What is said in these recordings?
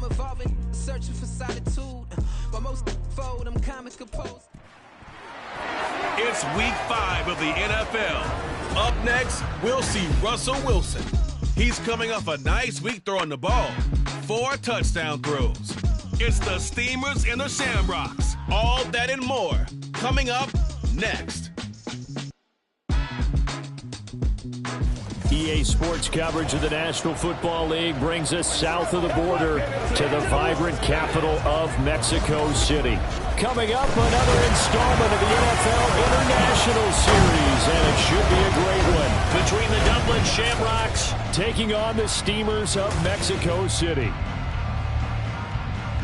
I'm evolving, searching for solitude. While most fold, I'm comic composed. It's week 5 of the NFL. Up next, we'll see Russell Wilson. He's coming off a nice week throwing the ball. 4 touchdown throws. It's the Steamers and the Shamrocks. All that and more coming up next. EA Sports coverage of the National Football League brings us south of the border to the vibrant capital of Mexico City. Coming up, another installment of the NFL International Series, and it should be a great one. Between the Dublin Shamrocks taking on the Steamers of Mexico City.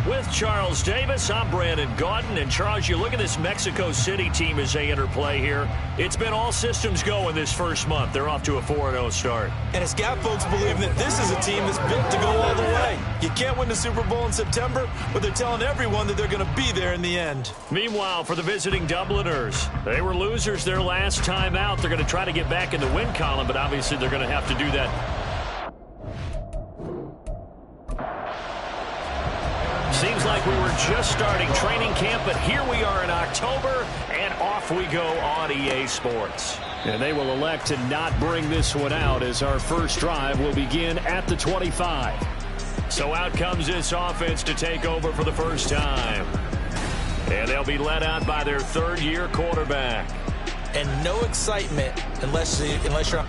With Charles Davis, I'm Brandon Gaudin. And Charles, you look at this Mexico City team as they interplay here. It's been all systems go in this first month. They're off to a 4-0 start. And it's got folks believing that this is a team that's built to go all the way. You can't win the Super Bowl in September, but they're telling everyone that they're going to be there in the end. Meanwhile, for the visiting Dubliners, they were losers their last time out. They're going to try to get back in the win column, but obviously they're going to have to do that. Seems like we were just starting training camp, but here we are in October, and off we go on EA Sports. And they will elect to not bring this one out as our first drive will begin at the 25. So out comes this offense to take over for the first time. And they'll be led out by their third-year quarterback. And no excitement unless you're...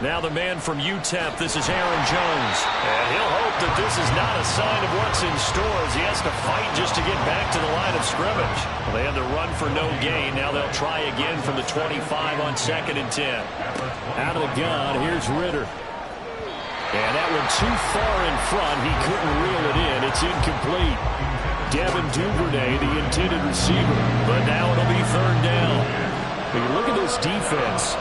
Now the man from UTEP, this is Aaron Jones. And he'll hope that this is not a sign of what's in store as he has to fight just to get back to the line of scrimmage. Well, they had to run for no gain. Now they'll try again from the 25 on 2nd and 10. Out of the gun, here's Ritter. And that one too far in front. He couldn't reel it in. It's incomplete. Devin Duvernay, the intended receiver. But now it'll be 3rd down. When you look at this defense,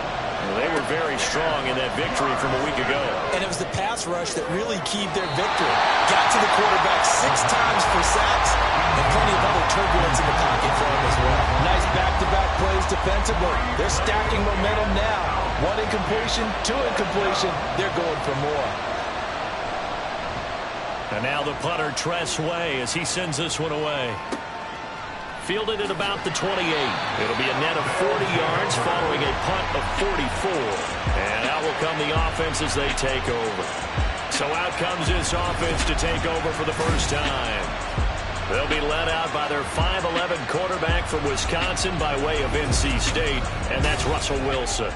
they were very strong in that victory from a week ago. And it was the pass rush that really keyed their victory. Got to the quarterback 6 times for sacks and plenty of other turbulence in the pocket for him as well. Nice back-to-back plays defensively. They're stacking momentum now. 1 incompletion, 2 incompletion. They're going for more. And now the punter, Tress Way, as he sends this one away. Fielded at about the 28. It'll be a net of 40 yards following a punt of 44. And out will come the offense as they take over. So out comes this offense to take over for the first time. They'll be led out by their 5'11 quarterback from Wisconsin by way of NC State, and that's Russell Wilson.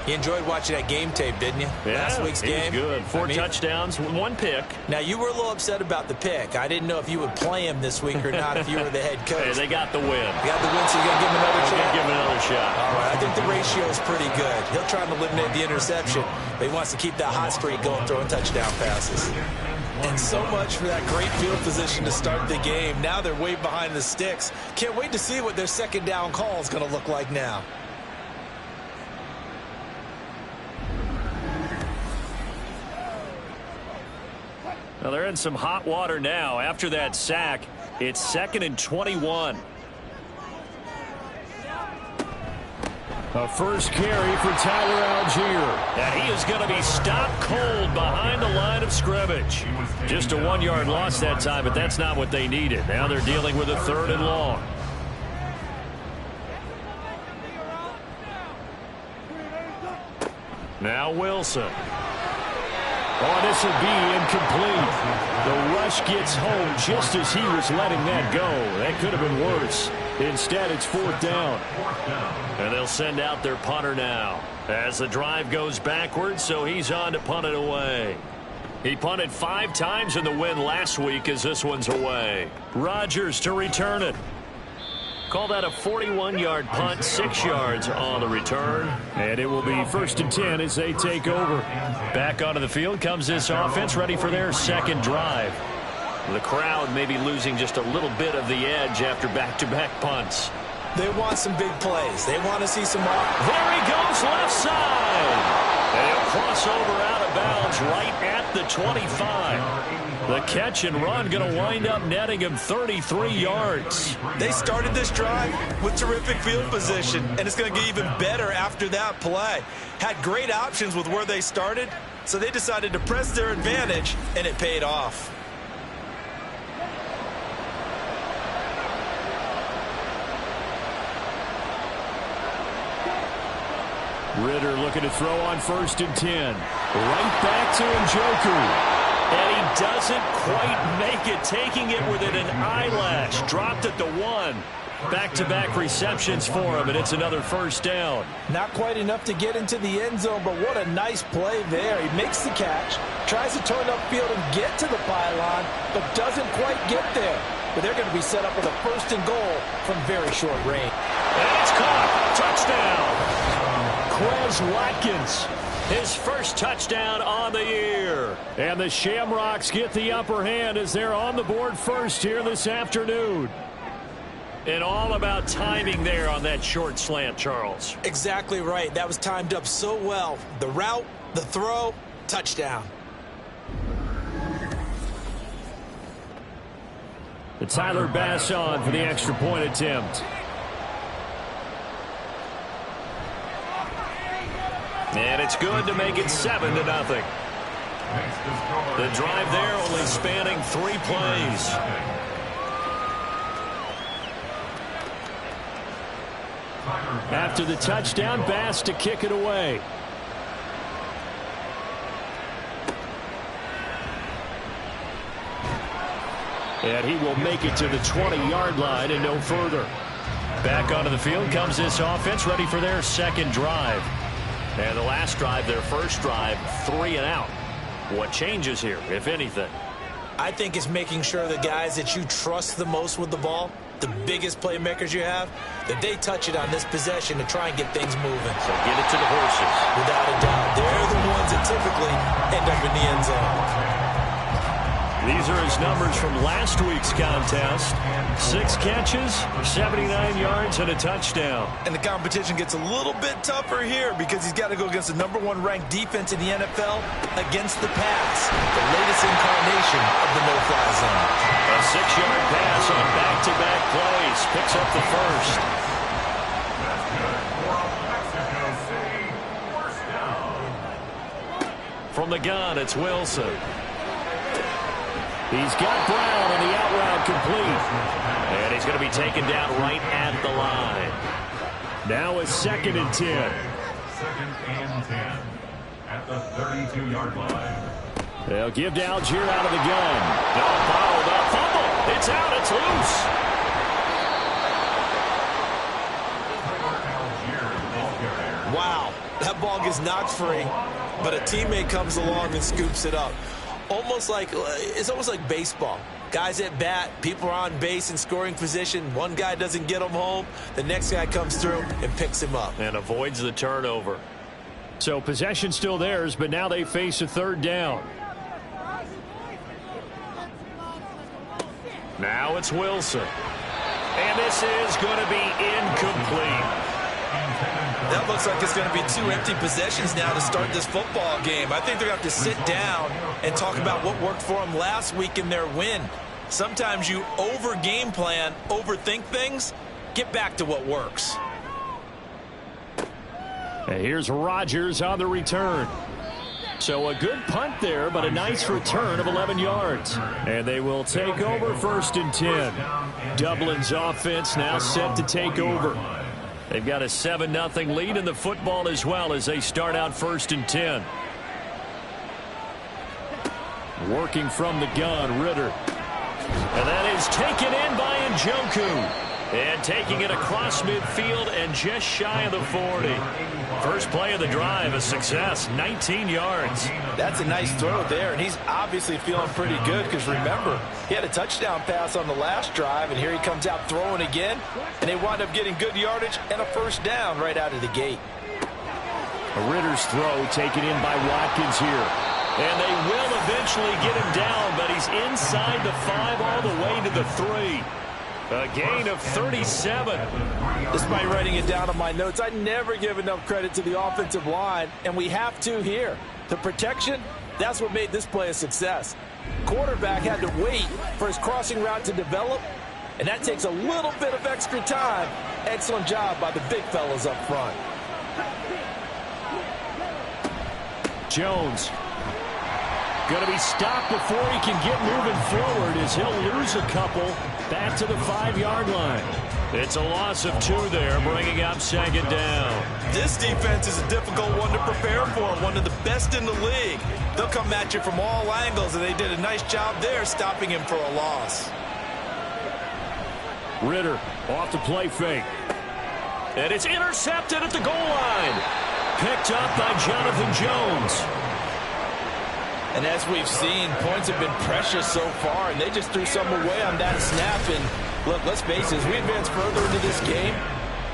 You enjoyed watching that game tape, didn't you? Yeah, last week's game. Good. 4 touchdowns, 1 pick. Now, you were a little upset about the pick. I didn't know if you would play him this week or not if you were the head coach. Hey, they got the win. They got the win, so you're going to give him another shot? Give him another shot. All right, I think the ratio is pretty good. He'll try to eliminate the interception, but he wants to keep that hot streak going, throwing touchdown passes. And so much for that great field position to start the game. Now they're way behind the sticks. Can't wait to see what their 2nd down call is going to look like now. Well, they're in some hot water now. After that sack, it's 2nd and 21. A first carry for Tyler Algier. And he is going to be stopped cold behind the line of scrimmage. Just a 1-yard loss that time, but that's not what they needed. Now they're dealing with a 3rd and long. Now Wilson. Oh, this will be incomplete. The rush gets home just as he was letting that go. That could have been worse. Instead, it's 4th down. And they'll send out their punter now as the drive goes backwards, so he's on to punt it away. He punted 5 times in the win last week as this one's away. Rodgers to return it. Call that a 41-yard punt, 6 yards on the return. And it will be 1st and 10 as they take over. Back onto the field comes this offense, ready for their 2nd drive. The crowd may be losing just a little bit of the edge after back-to-back punts. They want some big plays. They want to see some more. There he goes, left side. And he'll cross over out of bounds right at the 25. The catch and run going to wind up netting him 33 yards. They started this drive with terrific field position, and it's going to get even better after that play. Had great options with where they started, so they decided to press their advantage, and it paid off. Ritter looking to throw on 1st and 10. Right back to Njoku. And he doesn't quite make it, taking it within an eyelash. Dropped at the 1. Back-to-back receptions for him, and it's another 1st down. Not quite enough to get into the end zone, but what a nice play there. He makes the catch, tries to turn upfield and get to the pylon, but doesn't quite get there. But they're going to be set up with a 1st and goal from very short range. And it's caught. Touchdown. Quez Watkins. His first touchdown on the year. And the Shamrocks get the upper hand as they're on the board first here this afternoon. And all about timing there on that short slant, Charles. Exactly right. That was timed up so well. The route, the throw, touchdown. The Tyler Bass on for the extra point attempt. And it's good to make it 7-0. The drive there only spanning 3 plays. After the touchdown, Bass to kick it away. And he will make it to the 20-yard line and no further. Back onto the field comes this offense, ready for their second drive. And the last drive, their first drive, 3 and out. What changes here, if anything? I think it's making sure the guys that you trust the most with the ball, the biggest playmakers you have, that they touch it on this possession to try and get things moving. So get it to the horses. Without a doubt. They're the ones that typically end up in the end zone. These are his numbers from last week's contest. 6 catches, 79 yards, and a touchdown. And the competition gets a little bit tougher here because he's got to go against the #1 ranked defense in the NFL against the pass, the latest incarnation of the no-fly zone. A 6-yard pass on back-to-back plays. Picks up the first. From the gun, it's Wilson. He's got Brown and the out route complete. And he's going to be taken down right at the line. Now it's 2nd and 10. 2nd and 10 at the 32-yard line. They'll give to Algier out of the gun. No, fouled up. Fumble. It's out. It's loose. Wow. That ball gets knocked free, but a teammate comes along and scoops it up. It's almost like baseball. Guys at bat, people are on base in scoring position. One guy doesn't get him home. The next guy comes through and picks him up. And avoids the turnover. So possession still theirs, but now they face a 3rd down. Now it's Wilson. And this is going to be incomplete. That looks like it's going to be 2 empty possessions now to start this football game. I think they're going to have to sit down and talk about what worked for them last week in their win. Sometimes you over-game plan, overthink things. Get back to what works. And here's Rodgers on the return. So a good punt there, but a nice return of 11 yards. And they will take over 1st and 10. Dublin's offense now set to take over. They've got a 7-0 lead in the football as well as they start out 1st and 10. Working from the gun, Ritter. And that is taken in by Njoku. And taking it across midfield and just shy of the 40. First play of the drive, a success, 19 yards. That's a nice throw there, and he's obviously feeling pretty good because, remember, he had a touchdown pass on the last drive, and here he comes out throwing again, and they wind up getting good yardage and a 1st down right out of the gate. A Ritter's throw taken in by Watkins here. And they will eventually get him down, but he's inside the 5 all the way to the 3. A gain of 37. Despite writing it down on my notes, I never give enough credit to the offensive line, and we have to here. The protection, that's what made this play a success. Quarterback had to wait for his crossing route to develop, and that takes a little bit of extra time. Excellent job by the big fellas up front. Jones going to be stopped before he can get moving forward as he'll lose a couple back to the 5-yard line. It's a loss of 2 there, bringing up second down. This defense is a difficult one to prepare for, one of the best in the league. They'll come at you from all angles, and they did a nice job there stopping him for a loss. Ritter off the play fake. And it's intercepted at the goal line. Picked up by Jonathan Jones. And as we've seen, points have been precious so far, and they just threw some away on that snap. And look, let's face it, as we advance further into this game,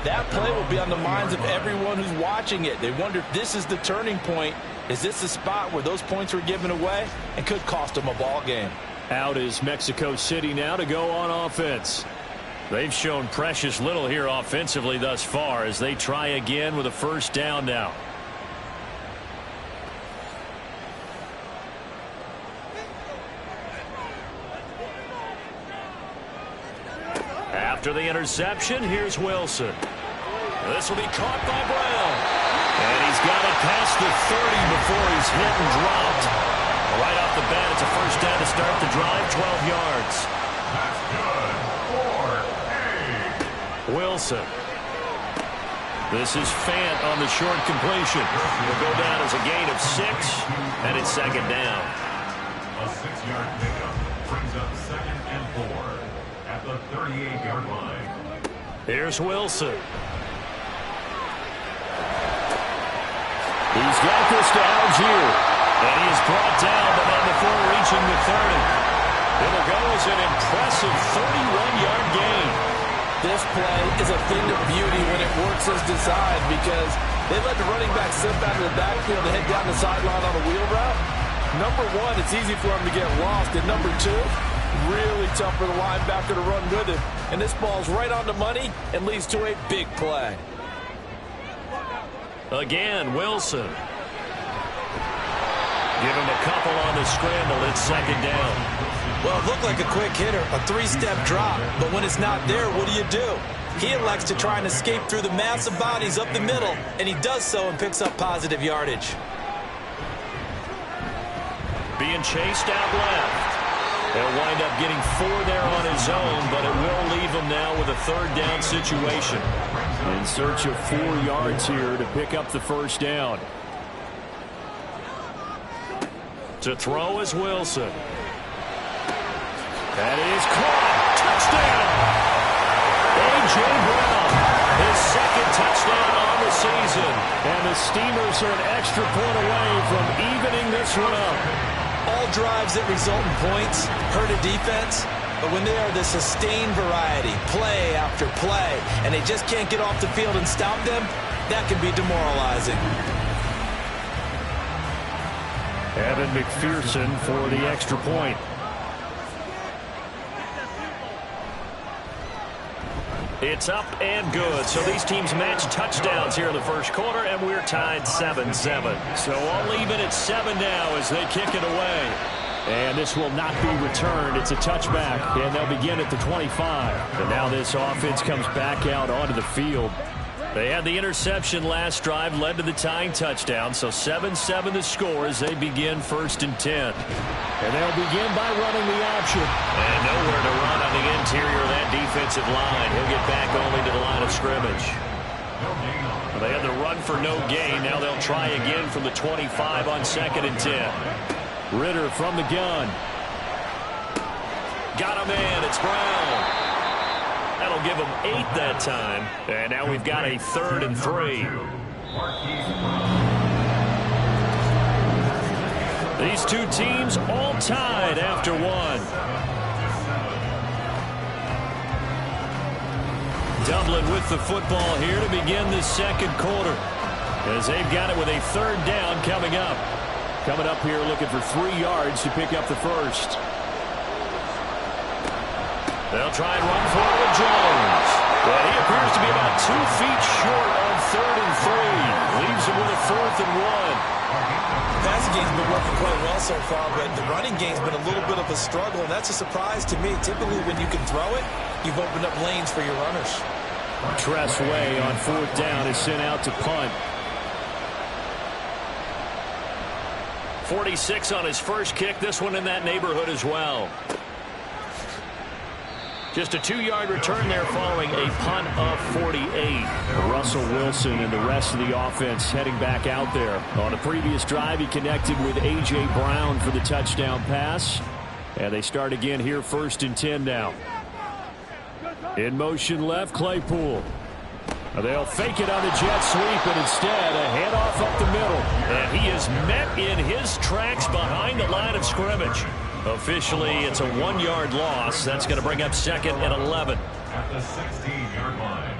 that play will be on the minds of everyone who's watching it. They wonder if this is the turning point. Is this the spot where those points were given away and could cost them a ball game? Out is Mexico City now to go on offense. They've shown precious little here offensively thus far as they try again with a first down now. After the interception, here's Wilson. This will be caught by Brown. And he's got it past the 30 before he's hit and dropped. Right off the bat, it's a first down to start the drive, 12 yards. That's good. 4-8. Wilson. This is Fant on the short completion. Will go down as a gain of 6, and it's second down. A 6-yard pickup brings up 2nd and 4 at the 38-yard line. Here's Wilson. He's got this to Algier. And he is brought down, but not before reaching the 30. It'll go as an impressive 31-yard gain. This play is a thing of beauty when it works as designed, because they let the running back slip out of the backfield and head down the sideline on a wheel route. Number one, it's easy for him to get lost. And number two, really tough for the linebacker to run with him. And this ball's right on the money and leads to a big play. Again, Wilson. Give him a couple on the scramble. It's second down. Well, it looked like a quick hitter, a 3-step drop. But when it's not there, what do? He elects to try and escape through the massive bodies up the middle, and he does so and picks up positive yardage. Being chased out left. He'll wind up getting 4 there on his own, but it will leave him now with a third down situation. In search of 4 yards here to pick up the first down. To throw is Wilson. That is caught. Touchdown! A.J. Brown, his second touchdown on the season. And the Steamers are an extra point away from evening this run. All drives that result in points hurt a defense, but when they are the sustained variety, play after play, and they just can't get off the field and stop them, that can be demoralizing. Evan McPherson for the extra point. It's up and good. So these teams match touchdowns here in the first quarter, and we're tied 7-7. So I'll leave it at 7 now as they kick it away. And this will not be returned. It's a touchback, and they'll begin at the 25. And now this offense comes back out onto the field. They had the interception last drive, led to the tying touchdown. So 7-7 the score as they begin 1st and 10. And they'll begin by running the option. And nowhere to run on the interior of that defensive line. He'll get back only to the line of scrimmage. They had the run for no gain. Now they'll try again from the 25 on 2nd and 10. Ritter from the gun. Got him in. It's Brown. That'll give them 8 that time. And now we've got a 3rd and 3. These two teams all tied after 1. Dublin with the football here to begin the second quarter, as they've got it with a 3rd down coming up. Coming up here looking for 3 yards to pick up the first. They'll try and run for it with Jones. But he appears to be about 2 feet short on 3rd and 3. Leaves him with a 4th and 1. Passing game's been working quite well so far, but the running game's been a little bit of a struggle, and that's a surprise to me. Typically, when you can throw it, you've opened up lanes for your runners. Tressway on 4th down is sent out to punt. 46 on his first kick. This one in that neighborhood as well. Just a 2-yard return there following a punt of 48. Russell Wilson and the rest of the offense heading back out there. On a previous drive, he connected with A.J. Brown for the touchdown pass. And they start again here, 1st and 10 now. In motion left, Claypool. They'll fake it on the jet sweep, and instead a handoff up the middle. And he is met in his tracks behind the line of scrimmage. Officially, it's a 1-yard loss. That's going to bring up 2nd and 11. At the 16-yard line.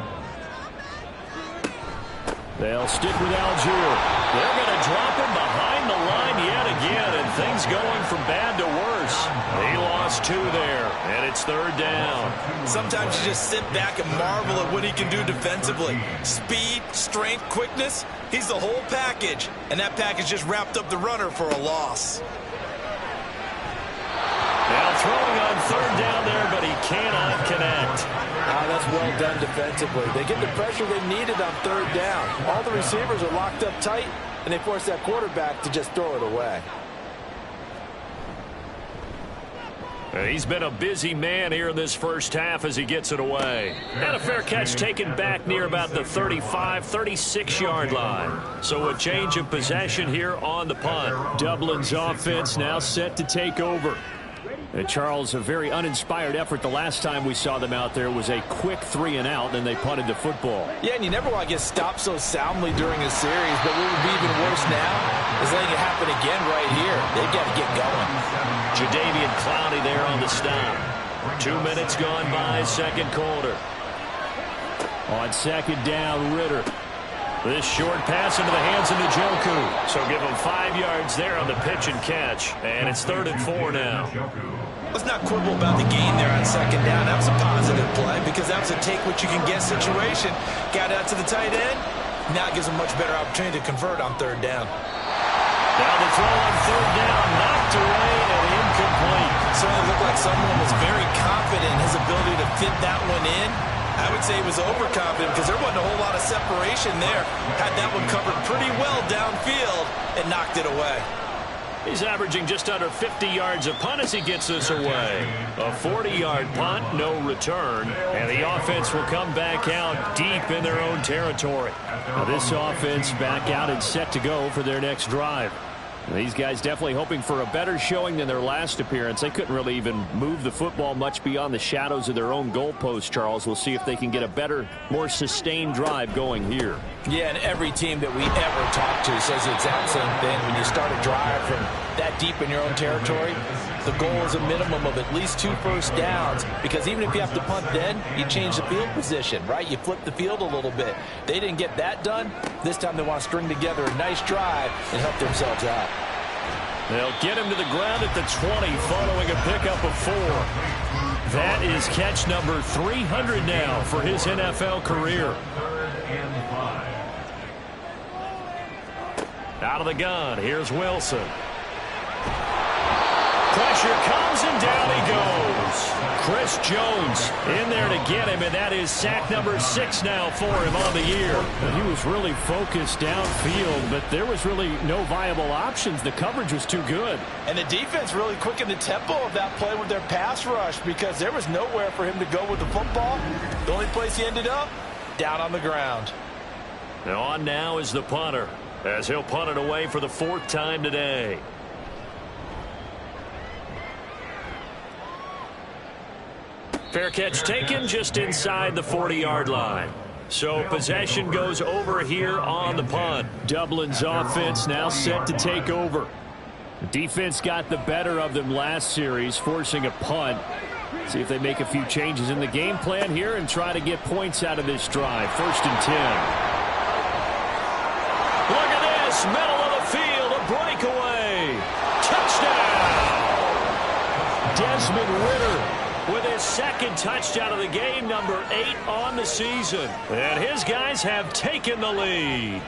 They'll stick with Algier. They're going to drop him behind the line yet again, and things going from bad to worse. He lost 2 there, and it's 3rd down. Sometimes you just sit back and marvel at what he can do defensively. Speed, strength, quickness, he's the whole package. And that package just wrapped up the runner for a loss. Now throwing on 3rd down there, but he cannot connect. That's well done defensively. They get the pressure they needed on 3rd down. All the receivers are locked up tight, and they force that quarterback to just throw it away. He's been a busy man here in this first half as he gets it away. And a fair catch taken back near about the 35, 36-yard line. So a change of possession here on the punt. Dublin's offense now set to take over. And Charles, a very uninspired effort the last time we saw them out there was a quick 3-and-out, and they punted the football. Yeah, and you never want to get stopped so soundly during a series, but what would be even worse now is letting it happen again right here. They've got to get going. Jadeveon Clowney there on the stop. 2 minutes gone by, 2nd quarter. On 2nd down, Ritter. This short pass into the hands of Njoku. So give him 5 yards there on the pitch and catch. And it's 3rd and 4 now. Let's not quibble about the gain there on 2nd down. That was a positive play because that was a take-what-you-can-get situation. Got out to the tight end. Now it gives him a much better opportunity to convert on 3rd down. Now the throw on 3rd down, knocked away and incomplete. Certainly looked like someone was very confident in his ability to fit that one in. I would say he was overconfident because there wasn't a whole lot of separation there. Had that one covered pretty well downfield and knocked it away. He's averaging just under 50 yards a punt as he gets this away. A 40-yard punt, no return. And the offense will come back out deep in their own territory. Now this offense back out and set to go for their next drive. These guys definitely hoping for a better showing than their last appearance. They couldn't really even move the football much beyond the shadows of their own goalpost, Charles. We'll see if they can get a better, more sustained drive going here. Yeah, and every team that we ever talk to says the exact same thing. When you start a drive from that deep in your own territory, the goal is a minimum of at least 2 first downs, because even if you have to punt then, you change the field position, right? You flip the field a little bit. They didn't get that done. This time they want to string together a nice drive and help themselves out. They'll get him to the ground at the 20 following a pickup of 4. That is catch number 300 now for his NFL career. 3rd and 5. Out of the gun, here's Wilson. Pressure comes and down he goes. Chris Jones in there to get him, and that is sack number 6 now for him on the year. And he was really focused downfield, but there was really no viable options. The coverage was too good. And the defense really quickened the tempo of that play with their pass rush, because there was nowhere for him to go with the football. The only place he ended up, down on the ground. Now on now is the punter, as he'll punt it away for the 4th time today. Fair catch taken just inside the 40-yard line. So possession goes over here on the punt. Dublin's offense now set to take over. The defense got the better of them last series, forcing a punt. See if they make a few changes in the game plan here and try to get points out of this drive. 1st and 10. Look at this, middle of the field, a breakaway. Touchdown! Desmond Ritter with his 2nd touchdown of the game, number 8 on the season. And his guys have taken the lead.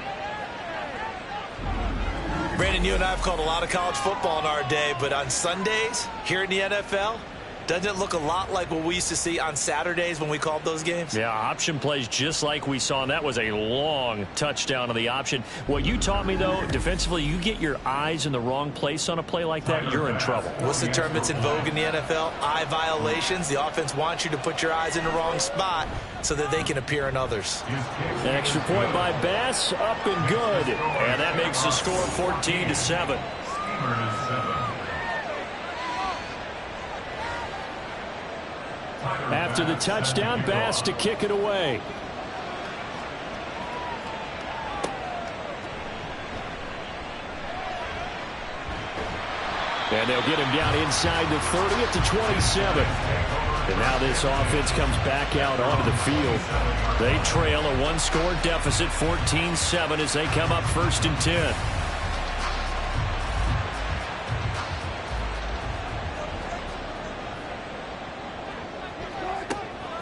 Brandon, you and I have called a lot of college football in our day, but on Sundays here in the NFL, doesn't it look a lot like what we used to see on Saturdays when we called those games? Yeah, option plays just like we saw, and that was a long touchdown on the option. What you taught me, though, defensively, you get your eyes in the wrong place on a play like that, you're in trouble. What's the term that's in vogue in the NFL? Eye violations. The offense wants you to put your eyes in the wrong spot so that they can appear in others. An extra point by Bass, up and good. And that makes the score 14-7. After the touchdown, Bass to kick it away. And they'll get him down inside the 30 at the 27. And now this offense comes back out onto the field. They trail a one-score deficit, 14-7, as they come up 1st and 10.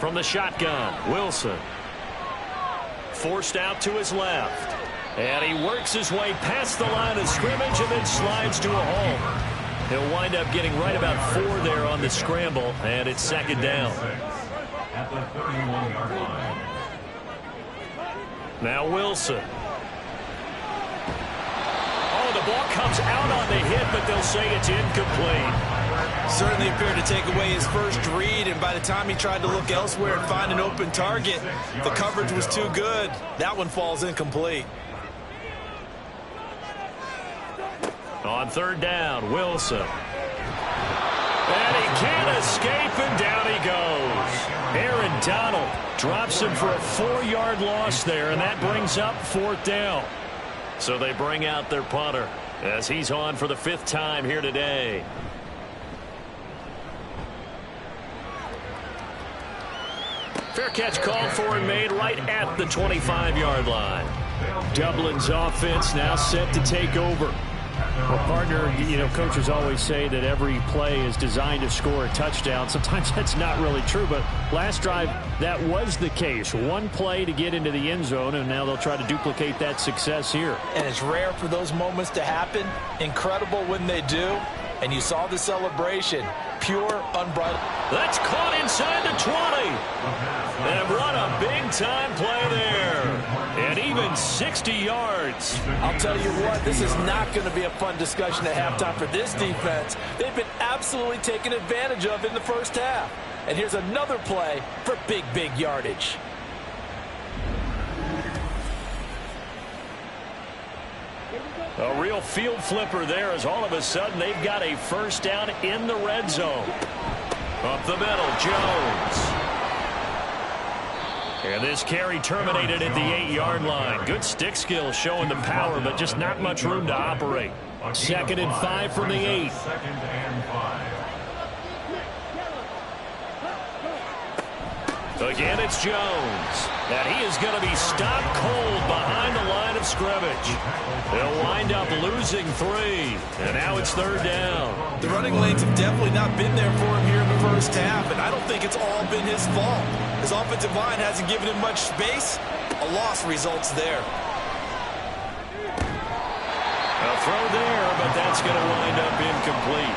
From the shotgun, Wilson. Forced out to his left. And he works his way past the line of scrimmage and then slides to a hole. He'll wind up getting right about 4 there on the scramble, and it's 2nd down. At the 31-yard line. Now Wilson. Oh, the ball comes out on the hit, but they'll say it's incomplete. Certainly appeared to take away his first read, and by the time he tried to look elsewhere and find an open target, the coverage was too good. That one falls incomplete. On 3rd down, Wilson. And he can't escape, and down he goes. Aaron Donald drops him for a 4-yard loss there, and that brings up 4th down. So they bring out their punter as he's on for the 5th time here today. Fair catch called for and made right at the 25-yard line. Dublin's offense now set to take over. Well, partner, you know, coaches always say that every play is designed to score a touchdown. Sometimes that's not really true, but last drive, that was the case. One play to get into the end zone, and now they'll try to duplicate that success here. And it's rare for those moments to happen. Incredible when they do. And you saw the celebration. Pure, unbridled. That's caught inside the 20. And what a big-time play there. And even 60 yards. I'll tell you what, this is not going to be a fun discussion at halftime for this defense. They've been absolutely taken advantage of in the first half. And here's another play for big, big yardage. A real field flipper there, as all of a sudden they've got a 1st down in the red zone. Up the middle, Jones. And this carry terminated at the 8-yard line. Good stick skill showing the power, but just not much room to operate. 2nd and 5 from the 8. 2nd and 5. Again, it's Jones. And he is going to be stopped cold behind the line of scrimmage. They'll wind up losing 3. And now it's 3rd down. The running lanes have definitely not been there for him here in the first half, and I don't think it's all been his fault. His offensive line hasn't given him much space. A loss results there. A throw there, but that's going to wind up incomplete.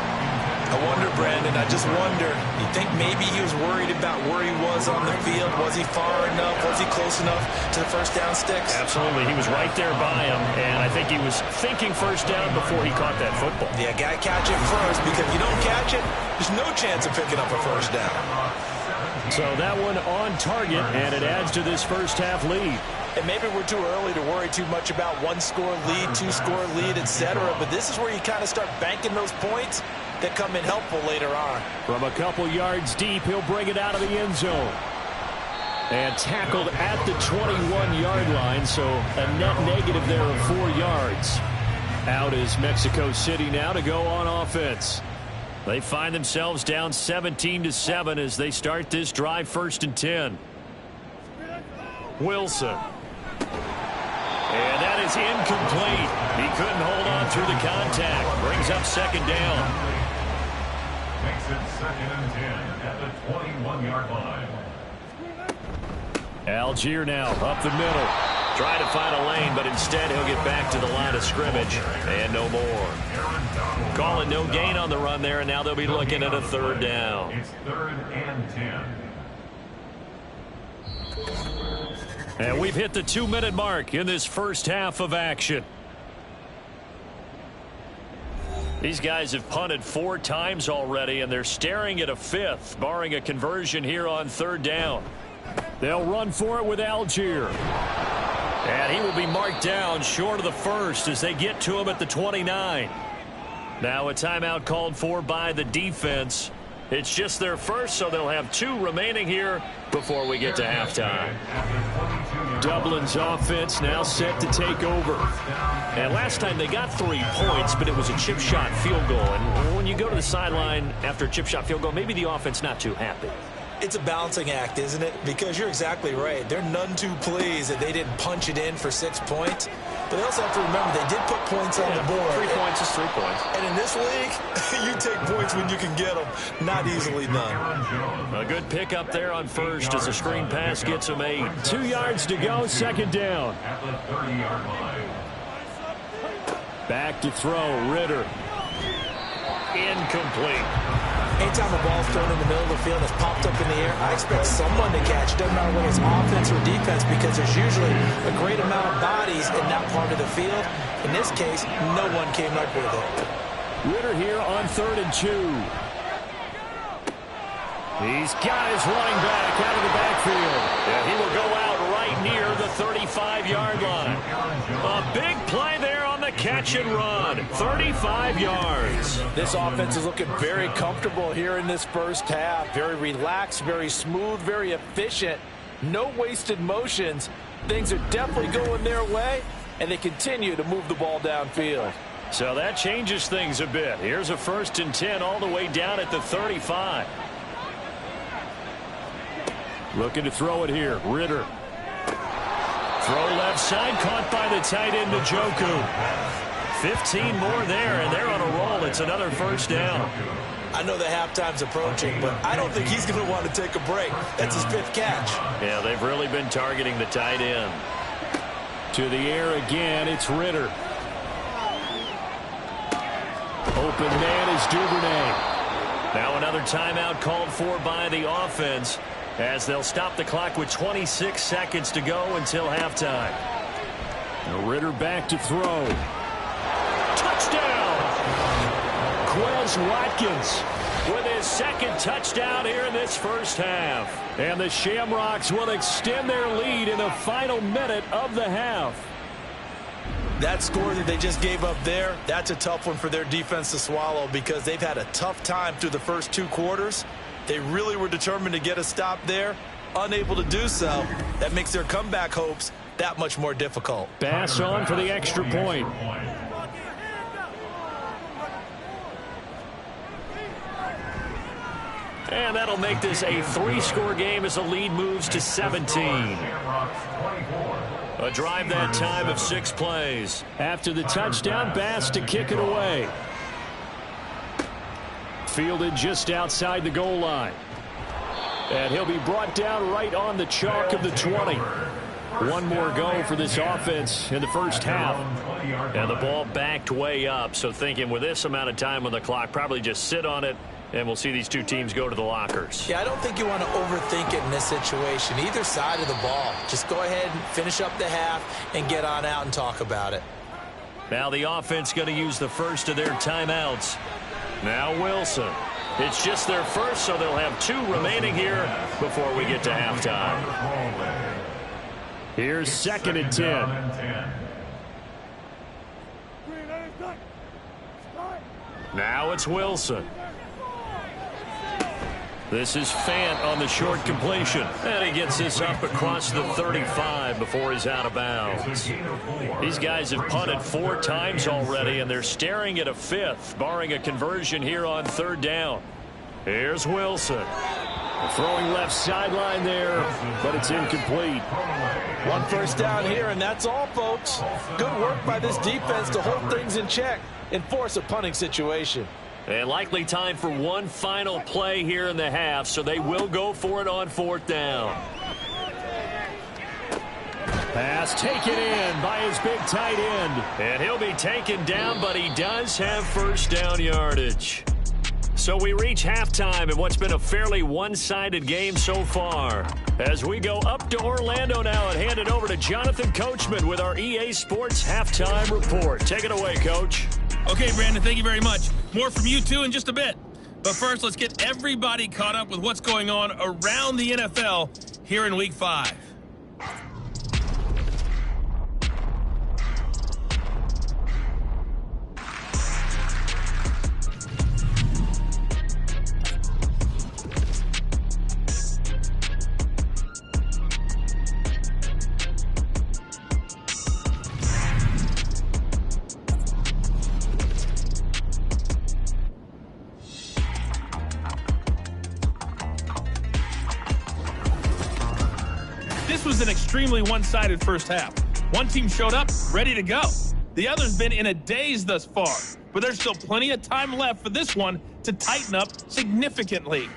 I wonder, Brandon, I just wonder, you think maybe he was worried about where he was on the field? Was he far enough? Was he close enough to the 1st down sticks? Absolutely. He was right there by him, and I think he was thinking 1st down before he caught that football. Yeah, got to catch it first, because if you don't catch it, there's no chance of picking up a 1st down. So that one on target, and it adds to this first half lead. And maybe we're too early to worry too much about 1-score lead, 2-score lead, etc. But this is where you kind of start banking those points that come in helpful later on. From a couple yards deep, he'll bring it out of the end zone. And tackled at the 21-yard line, so a net negative there of 4 yards. Out is Mexico City now to go on offense. They find themselves down 17-7 as they start this drive 1st and 10. Wilson. And that is incomplete. He couldn't hold on through the contact. Brings up 2nd down. Makes it 2nd and 10 at the 21-yard line. Algier now up the middle. Trying to find a lane, but instead he'll get back to the line of scrimmage and no more. Calling no gain on the run there, and now they'll be looking at a third down. It's 3rd and 10. And we've hit the 2-minute mark in this first half of action. These guys have punted 4 times already, and they're staring at a 5th, barring a conversion here on 3rd down. They'll run for it with Algier. And he will be marked down short of the 1st as they get to him at the 29. Now a timeout called for by the defense. It's just their first, so they'll have 2 remaining here before we get to halftime. Dublin's offense now set to take over. And last time they got 3 points, but it was a chip shot field goal. And when you go to the sideline after a chip shot field goal, maybe the offense not too happy. It's a balancing act, isn't it? Because you're exactly right. They're none too pleased that they didn't punch it in for 6 points. But they also have to remember they did put points on the board. 3 points is 3 points. And in this league, you take points when you can get them. Not easily done. A good pickup there on first as a screen pass gets him 8. 2 yards to go, 2nd down. At the 30-yard line. Back to throw, Ritter. Incomplete. Anytime a ball's thrown in the middle of the field that's popped up in the air, I expect someone to catch. It doesn't matter whether it's offense or defense, because there's usually a great amount of bodies in that part of the field. In this case, no one came up with it. Ritter here on 3rd and 2. He's got his running back out of the backfield. And he will go out right near the 35-yard line. A big play there on the catch and run. 35 yards. This offense is looking very comfortable here in this first half. Very relaxed, very smooth, very efficient. No wasted motions. Things are definitely going their way, and they continue to move the ball downfield. So that changes things a bit. Here's a 1st and 10 all the way down at the 35. Looking to throw it here. Ritter. Throw left side, caught by the tight end, Njoku. 15 more there, and they're on a roll. It's another 1st down. I know the halftime's approaching, but I don't think he's going to want to take a break. That's his 5th catch. Yeah, they've really been targeting the tight end. To the air again, it's Ritter. Open man is Duvernay. Now another timeout called for by the offense, as they'll stop the clock with 26 seconds to go until halftime. Ritter back to throw. Touchdown! Quez Watkins with his 2nd touchdown here in this first half. And the Shamrocks will extend their lead in the final minute of the half. That score that they just gave up there, that's a tough one for their defense to swallow, because they've had a tough time through the first 2 quarters. They really were determined to get a stop there. Unable to do so. That makes their comeback hopes that much more difficult. Bass on for the extra point. And that'll make this a 3-score game as the lead moves to 17. A drive that time of 6 plays. After the touchdown, Bass to kick it away. Fielded just outside the goal line. And he'll be brought down right on the chalk of the 20. One more go for this offense in the first half. And the ball backed way up, so thinking with this amount of time on the clock, probably just sit on it, and we'll see these 2 teams go to the lockers. Yeah, I don't think you want to overthink it in this situation. Either side of the ball. Just go ahead and finish up the half and get on out and talk about it. Now the offense going to use the first of their timeouts. Now Wilson. It's just their first, so they'll have 2 remaining here before we get to halftime. Here's 2nd and 10. Now it's Wilson. This is Fant on the short completion. And he gets this up across the 35 before he's out of bounds. These guys have punted 4 times already, and they're staring at a 5th, barring a conversion here on 3rd down. Here's Wilson. Throwing left sideline there, but it's incomplete. 1 first down here, and that's all, folks. Good work by this defense to hold things in check and force a punting situation. And likely time for one final play here in the half, so they will go for it on 4th down. Pass taken in by his big tight end. And he'll be taken down, but he does have first down yardage. So we reach halftime in what's been a fairly one-sided game so far. As we go up to Orlando now and hand it over to Jonathan Coachman with our EA Sports Halftime Report. Take it away, Coach. Okay, Brandon, thank you very much. More from you two in just a bit. But first, let's get everybody caught up with what's going on around the NFL here in Week 5. This was an extremely one-sided first half. One team showed up, ready to go. The other's been in a daze thus far, but there's still plenty of time left for this one to tighten up significantly.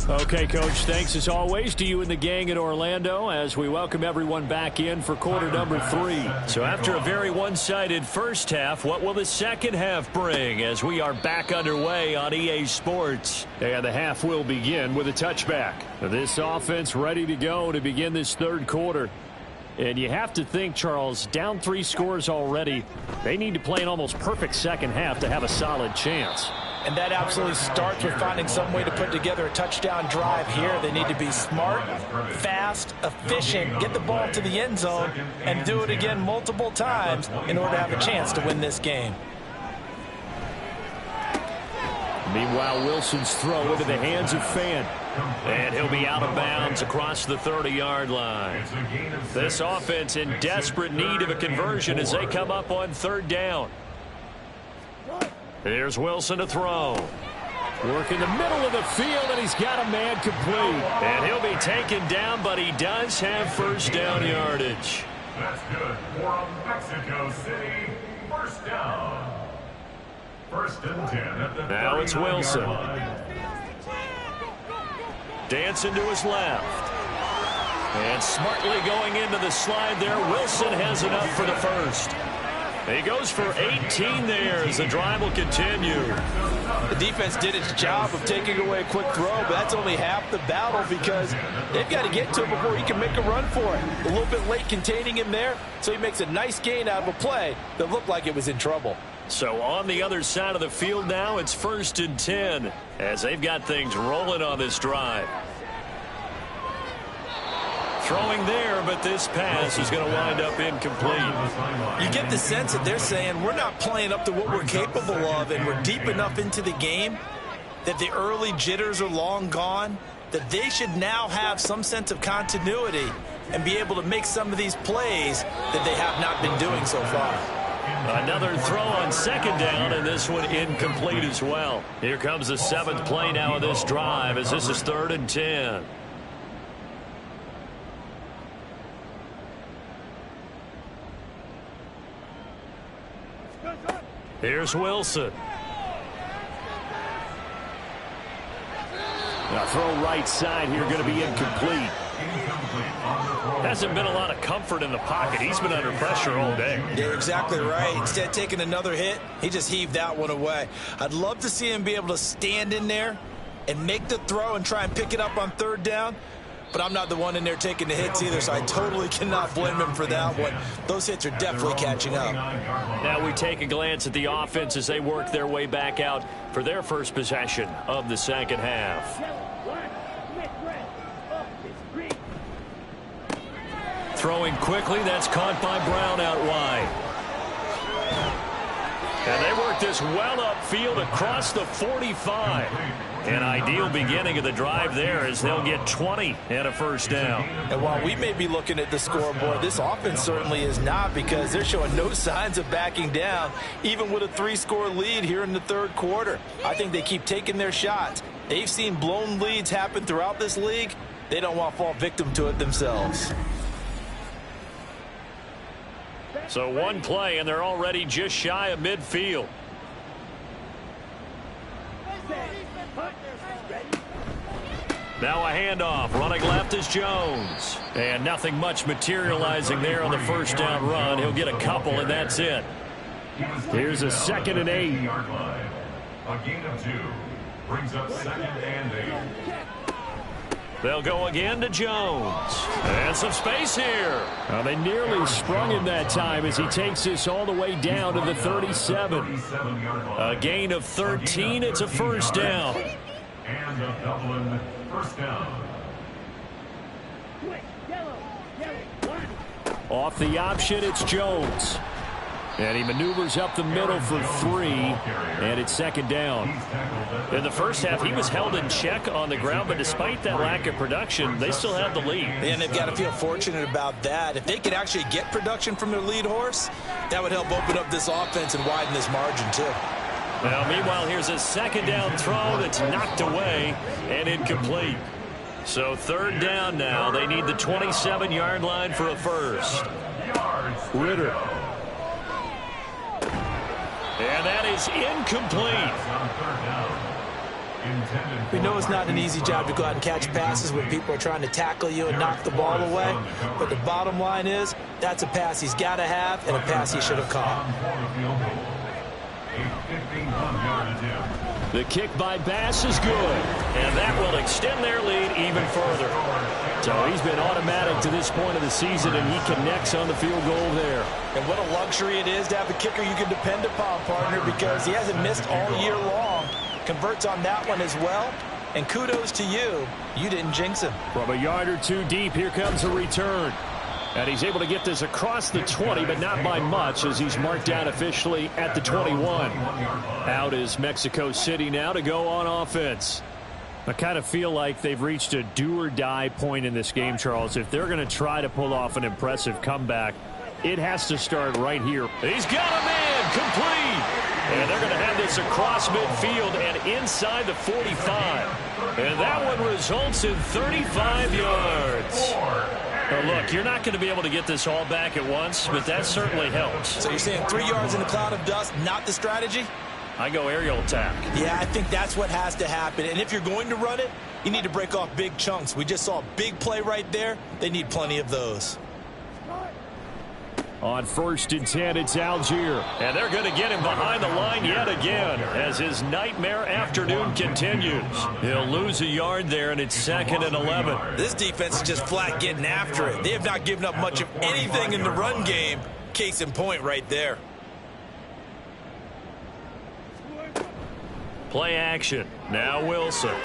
Okay, Coach, thanks as always to you and the gang in Orlando as we welcome everyone back in for quarter number 3. So after a very one-sided first half, what will the second half bring as we are back underway on EA Sports? And the half will begin with a touchback. This offense ready to go to begin this third quarter. And you have to think, Charles, down 3 scores already. They need to play an almost perfect second half to have a solid chance. And that absolutely starts with finding some way to put together a touchdown drive here. They need to be smart, fast, efficient, get the ball to the end zone, and do it again multiple times in order to have a chance to win this game. Meanwhile, Wilson's throw into the hands of Fant. And he'll be out of bounds across the 30-yard line. This offense in desperate need of a conversion as they come up on third down. Here's Wilson to throw. Work in the middle of the field, and he's got a man complete. And he'll be taken down, but he does have first down yardage. That's good for Mexico City. First down. First and 10 at the now it's Wilson. line. Dancing to his left. And smartly going into the slide there. Wilson has enough for the first. He goes for 18 there as the drive will continue. The defense did its job of taking away a quick throw, but that's only half the battle because they've got to get to him before he can make a run for it. A little bit late containing him there, so he makes a nice gain out of a play that looked like it was in trouble. So on the other side of the field now, it's first and 10 as they've got things rolling on this drive. Throwing there, but this pass is going to wind up incomplete. You get the sense that they're saying we're not playing up to what we're capable of, and we're deep enough into the game that the early jitters are long gone, that they should now have some sense of continuity and be able to make some of these plays that they have not been doing so far. Another throw on second down, and this one incomplete as well. Here comes the 7th play now of this drive as this is 3rd and 10. Here's Wilson. Now throw right side here going to be incomplete. Hasn't been a lot of comfort in the pocket. He's been under pressure all day. You're exactly right. Instead of taking another hit, he just heaved that one away. I'd love to see him be able to stand in there and make the throw and try and pick it up on third down. But I'm not the one in there taking the hits either, so I totally cannot blame him for that one. Those hits are definitely catching up. Now we take a glance at the offense as they work their way back out for their first possession of the second half. Throwing quickly, that's caught by Brown out wide. And they work this well upfield across the 45. An ideal beginning of the drive there as they'll get 20 and a first down. And while we may be looking at the scoreboard, this offense certainly is not, because they're showing no signs of backing down, even with a 3-score lead here in the third quarter. I think they keep taking their shots. They've seen blown leads happen throughout this league. They don't want to fall victim to it themselves. So one play, and they're already just shy of midfield. Now a handoff. Running left is Jones. And nothing much materializing there on the first down run. He'll get a couple, and that's it. Here's a 2nd and 8. A gain of 2 brings up 2nd and 8. They'll go again to Jones. And some space here. Well, they nearly sprung him that time as he takes this all the way down to the 37. A gain of 13. It's a first down. And a Dublin first down. Off the option, it's Jones. And he maneuvers up the middle for 3, and it's 2nd down. In the first half, he was held in check on the ground, but despite that lack of production, they still have the lead. And they've got to feel fortunate about that. If they could actually get production from their lead horse, that would help open up this offense and widen this margin, too. Now, meanwhile, here's a 2nd down throw that's knocked away and incomplete. So 3rd down now. They need the 27-yard line for a first. Ritter. And that is incomplete. We know it's not an easy job to go out and catch passes when people are trying to tackle you and knock the ball away. But the bottom line is, that's a pass he's got to have and a pass he should have caught. The kick by Bass is good. And that will extend their lead even further. So he's been automatic to this point of the season, and he connects on the field goal there. And what a luxury it is to have a kicker you can depend upon, partner, because he hasn't missed all year long. Converts on that one as well. And kudos to you. You didn't jinx him. From a yard or 2 deep, here comes a return. And he's able to get this across the 20, but not by much, as he's marked down officially at the 21. Out is Mexico City now to go on offense. I kind of feel like they've reached a do-or-die point in this game, Charles. If they're going to try to pull off an impressive comeback, it has to start right here. He's got a man complete. And they're going to have this across midfield and inside the 45. And that one results in 35 yards. Now look, you're not going to be able to get this all back at once, but that certainly helps. So you're saying 3 yards in a cloud of dust, not the strategy? I go aerial attack. Yeah, I think that's what has to happen. And if you're going to run it, you need to break off big chunks. We just saw a big play right there. They need plenty of those. On 1st and 10, it's Algier. And they're going to get him behind the line yet again as his nightmare afternoon continues. He'll lose a yard there, and it's 2nd and 11. This defense is just flat getting after it. They have not given up much of anything in the run game. Case in point right there. Play action. Now Wilson.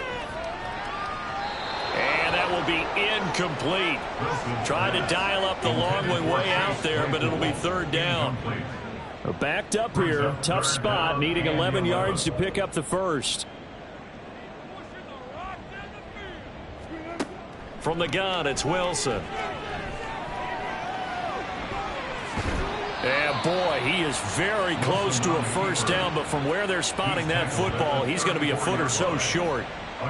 And that will be incomplete. Tried to dial up the long way out there, but it'll be 3rd down. Backed up here. Tough spot. Needing 11 yards to pick up the first. From the gun, it's Wilson. And boy, he is very close to a first down, but from where they're spotting that football, he's going to be a foot or so short.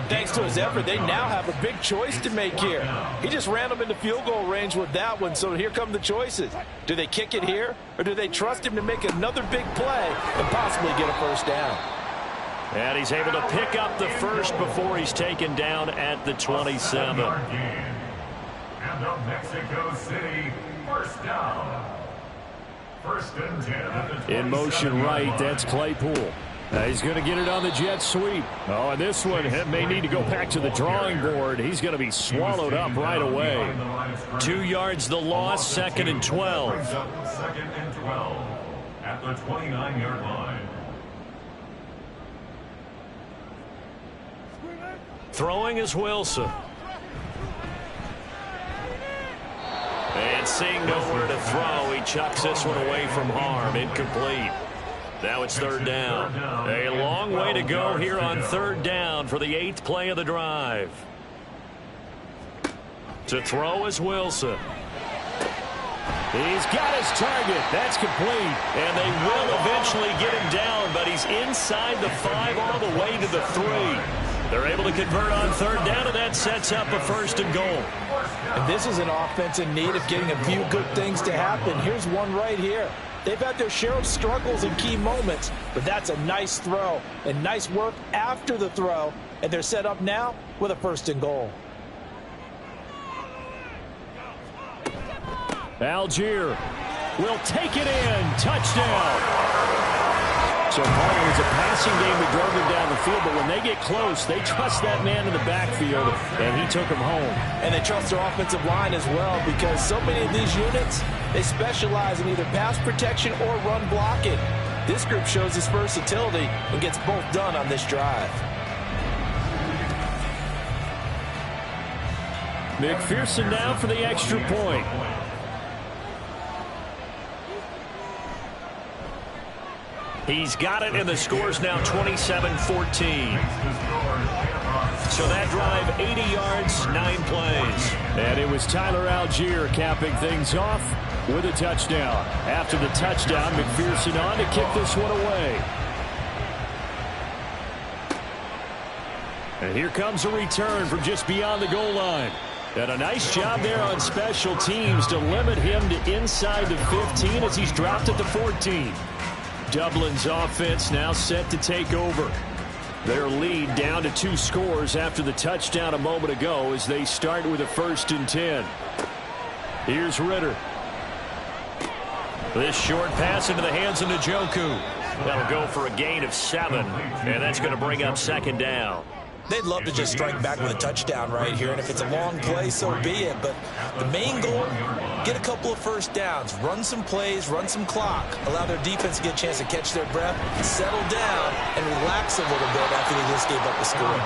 Thanks to his effort, they now have a big choice to make here. He just ran them into field goal range with that one, so here come the choices. Do they kick it here, or do they trust him to make another big play and possibly get a first down? And he's able to pick up the first before he's taken down at the 27. And the Mexico City first down. 1st and 10 at the 27. In motion right, that's Claypool. He's going to get it on the jet sweep. Oh, and this one may need to go back to the drawing board. He's going to be swallowed up right away. 2 yards the loss, 2nd and 12. 2nd and 12 at the 29-yard line. Throwing is Wilson. And seeing nowhere to throw, he chucks this one away from harm. Incomplete. Now it's 3rd down. A long way to go here on 3rd down for the 8th play of the drive. To throw is Wilson. He's got his target. That's complete. And they will eventually get him down, but he's inside the 5 all the way to the 3. They're able to convert on 3rd down, and that sets up a 1st and goal. And this is an offense in need of getting a few good things to happen. Here's one right here. They've had their share of struggles in key moments, but that's a nice throw and nice work after the throw. And they're set up now with a 1st and goal. Algier will take it in. Touchdown. So part of it was a passing game that drove him down the field, but when they get close, they trust that man in the backfield, and he took him home. And they trust their offensive line as well, because so many of these units, they specialize in either pass protection or run blocking. This group shows its versatility and gets both done on this drive. McPherson now for the extra point. He's got it, and the score's now 27-14. So that drive, 80 yards, 9 plays. And it was Tyler Algier capping things off with a touchdown. After the touchdown, McPherson on to kick this one away. And here comes a return from just beyond the goal line. And a nice job there on special teams to limit him to inside the 15 as he's dropped at the 14. Dublin's offense now set to take over. Their lead down to 2 scores after the touchdown a moment ago as they start with a 1st and 10. Here's Ritter. This short pass into the hands of Njoku. That'll go for a gain of 7, and that's going to bring up 2nd down. They'd love to just strike back with a touchdown right here, and if it's a long play, so be it. But the main goal, get a couple of 1st downs, run some plays, run some clock, allow their defense to get a chance to catch their breath, settle down, and relax a little bit after they just gave up the score.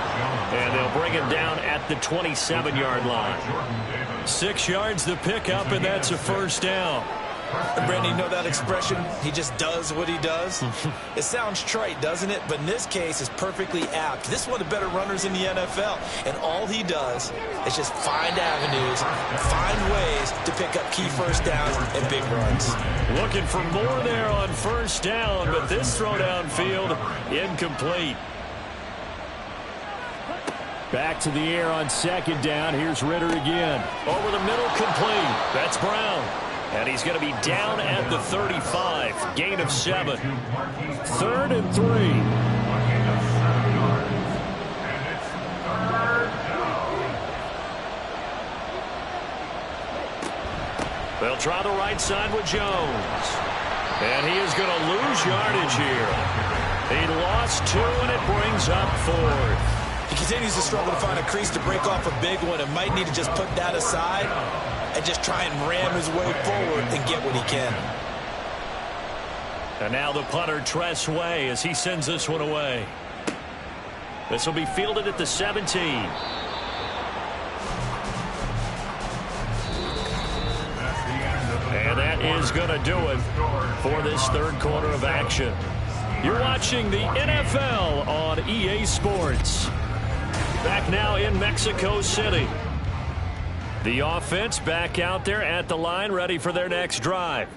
And they'll bring him down at the 27-yard line. 6 yards the pickup, and that's a 1st down. And Brandon, you know that expression? He just does what he does. It sounds trite, doesn't it? But in this case, it's perfectly apt. This is one of the better runners in the NFL. And all he does is just find avenues, find ways to pick up key 1st downs and big runs. Looking for more there on 1st down, but this throw downfield incomplete. Back to the air on 2nd down. Here's Ritter again. Over the middle, complete. That's Brown. And he's going to be down at the 35. Gain of 7. 3rd and 3. They'll try the right side with Jones. And he is going to lose yardage here. He lost 2, and it brings up 4th. He continues to struggle to find a crease to break off a big one and might need to just put that aside and just try and ram his way forward and get what he can. And now the punter, Tress Way, as he sends this one away. This will be fielded at the 17. And that is going to do it for this 3rd quarter of action. You're watching the NFL on EA Sports. Back now in Mexico City. The offense back out there at the line, ready for their next drive.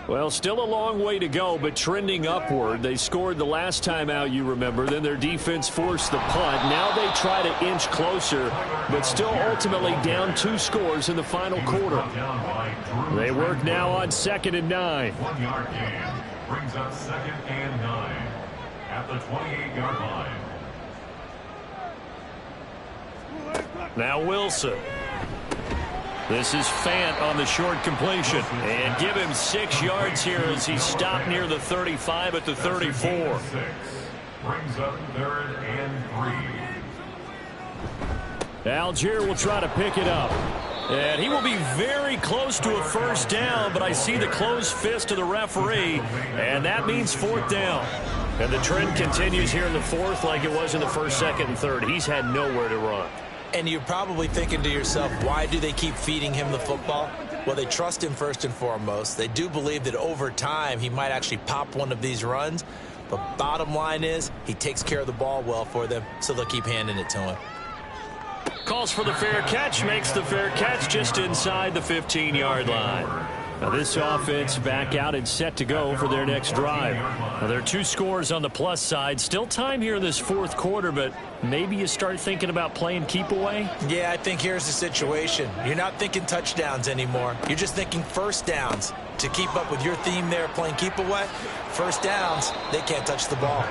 Well, still a long way to go, but trending upward. They scored the last time out, you remember. Then their defense forced the punt. Now they try to inch closer, but still ultimately down 2 scores in the final quarter. They work now on 2nd and 9. 1-yard gain brings up 2nd and 9 at the 28-yard line. Now Wilson. This is Fant on the short completion. And give him 6 yards here as he stopped near the 35 at the 34. Brings up 3rd and 3. Algier will try to pick it up. And he will be very close to a 1st down, but I see the closed fist of the referee, and that means 4th down. And the trend continues here in the 4th like it was in the 1st, 2nd, and 3rd. He's had nowhere to run. And you're probably thinking to yourself, why do they keep feeding him the football? Well, they trust him first and foremost. They do believe that over time he might actually pop one of these runs. But bottom line is he takes care of the ball well for them, so they'll keep handing it to him. Calls for the fair catch, makes the fair catch just inside the 15-yard line. Now this offense back out and set to go for their next drive. Now there are 2 scores on the plus side. Still time here in this fourth quarter, but maybe you start thinking about playing keep away? Yeah, I think here's the situation. You're not thinking touchdowns anymore. You're just thinking first downs. To keep up with your theme there, playing keep away, first downs, they can't touch the ball.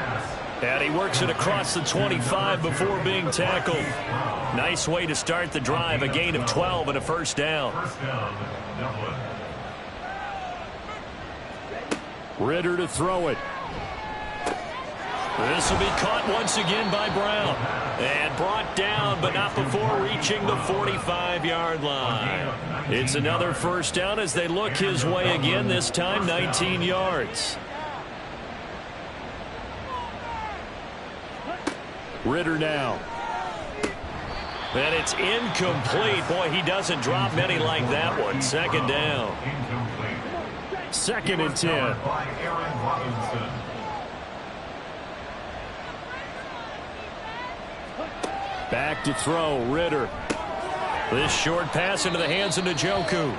And he works it across the 25 before being tackled. Nice way to start the drive, a gain of 12 and a first down. Ritter to throw it. This will be caught once again by Brown. And brought down, but not before reaching the 45-yard line. It's another first down as they look his way again, this time 19 yards. Ritter now. And it's incomplete. Boy, he doesn't drop many like that one. Second down. Second and 10. Back to throw, Ritter. This short pass into the hands of Njoku.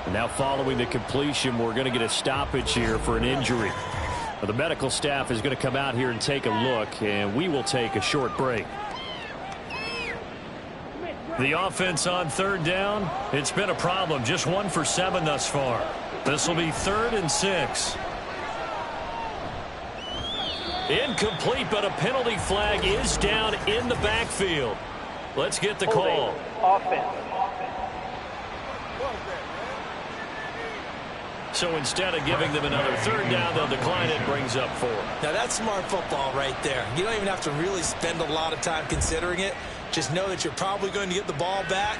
And now following the completion, we're going to get a stoppage here for an injury. The medical staff is going to come out here and take a look, and we will take a short break. The offense on third down, it's been a problem. Just 1 for 7 thus far. This will be 3rd and 6. Incomplete, but a penalty flag is down in the backfield. Let's get the call. Offense. So instead of giving them another third down, they'll decline it, brings up 4. Now that's smart football right there. You don't even have to really spend a lot of time considering it. Just know that you're probably going to get the ball back.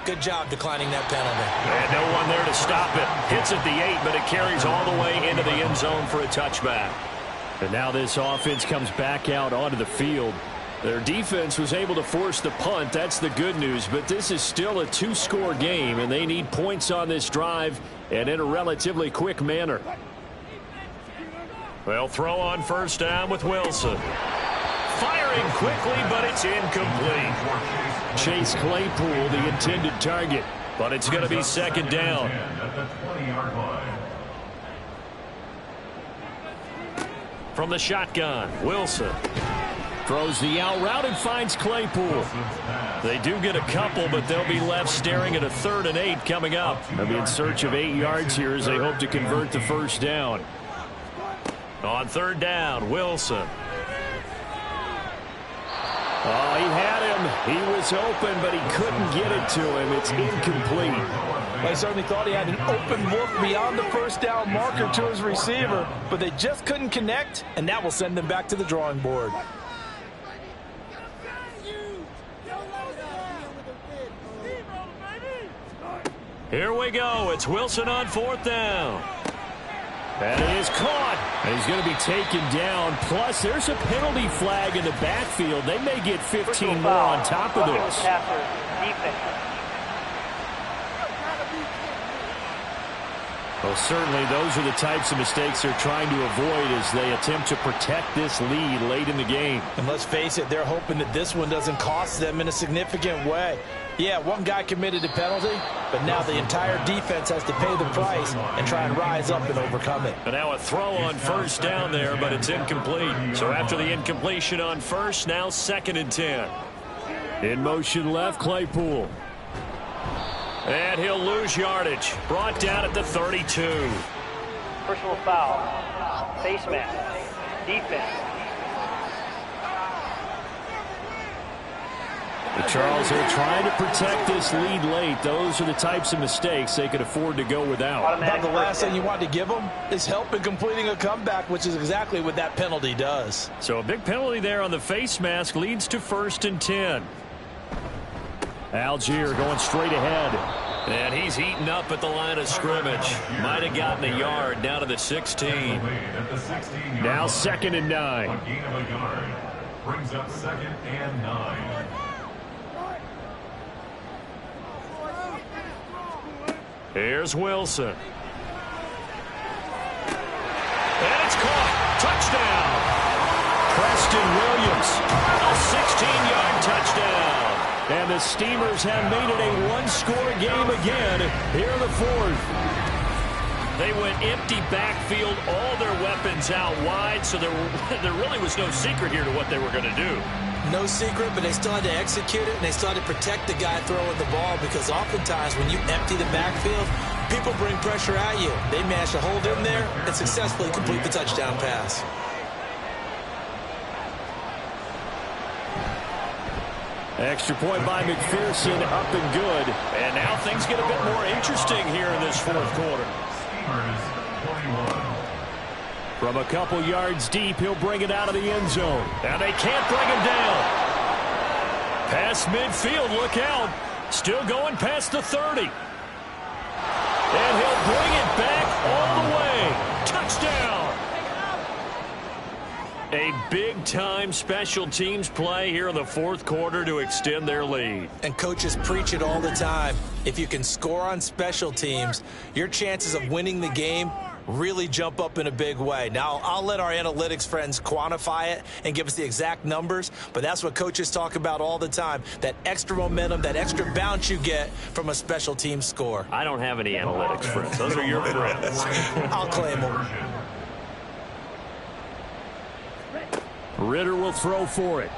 Good job declining that penalty. And no one there to stop it. Hits at the 8, but it carries all the way into the end zone for a touchback. And now this offense comes back out onto the field. Their defense was able to force the punt. That's the good news. But this is still a 2-score game, and they need points on this drive and in a relatively quick manner. They'll throw on first down with Wilson. Firing quickly, but it's incomplete. Chase Claypool, the intended target, but it's going to be second down. From the shotgun, Wilson throws the out route and finds Claypool. They do get a couple, but they'll be left staring at a 3rd and 8 coming up. They'll be in search of 8 yards here as they hope to convert the first down. On third down, Wilson. Oh, he had him. He was open, but he couldn't get it to him. It's incomplete. Well, he certainly thought he had an open look beyond the first down marker to his receiver, but they just couldn't connect, and that will send them back to the drawing board. Here we go. It's Wilson on 4th down. And it is caught. And he's going to be taken down. Plus, there's a penalty flag in the backfield. They may get 15 more on top of this. Well, certainly those are the types of mistakes they're trying to avoid as they attempt to protect this lead late in the game. And let's face it, they're hoping that this one doesn't cost them in a significant way. Yeah, one guy committed a penalty, but now the entire defense has to pay the price and try and rise up and overcome it. And now a throw on first down there, but it's incomplete. So after the incompletion on first, now 2nd and 10. In motion left, Claypool. And he'll lose yardage. Brought down at the 32. Personal foul. Face mask. Defense. Charles, they're trying to protect this lead late. Those are the types of mistakes they could afford to go without. About the last thing you want to give them is help in completing a comeback, which is exactly what that penalty does. So a big penalty there on the face mask leads to 1st and 10. Algier going straight ahead. And he's heating up at the line of scrimmage. Might have gotten a yard down to the 16. Now 2nd and 9. A gain of a yard brings up 2nd and 9. Here's Wilson. And it's caught. Touchdown. Preston Williams. A 16-yard touchdown. And the Steamers have made it a 1-score game again here in the 4th. They went empty backfield, all their weapons out wide, so there really was no secret here to what they were going to do. No secret, but they still had to execute it, and they still had to protect the guy throwing the ball, because oftentimes when you empty the backfield, people bring pressure at you. They managed to hold in there and successfully complete the touchdown pass. Extra point by McPherson, up and good. And now things get a bit more interesting here in this fourth quarter. From a couple yards deep, he'll bring it out of the end zone. Now they can't bring him down. Past midfield, look out. Still going past the 30. And he'll bring it back all the way. Touchdown. A big-time special teams play here in the fourth quarter to extend their lead. And coaches preach it all the time. If you can score on special teams, your chances of winning the game really jump up in a big way. Now, I'll let our analytics friends quantify it and give us the exact numbers, but that's what coaches talk about all the time, that extra momentum, that extra bounce you get from a special team score. I don't have any analytics friends. Those are your friends. I'll claim them. Ritter will throw for it.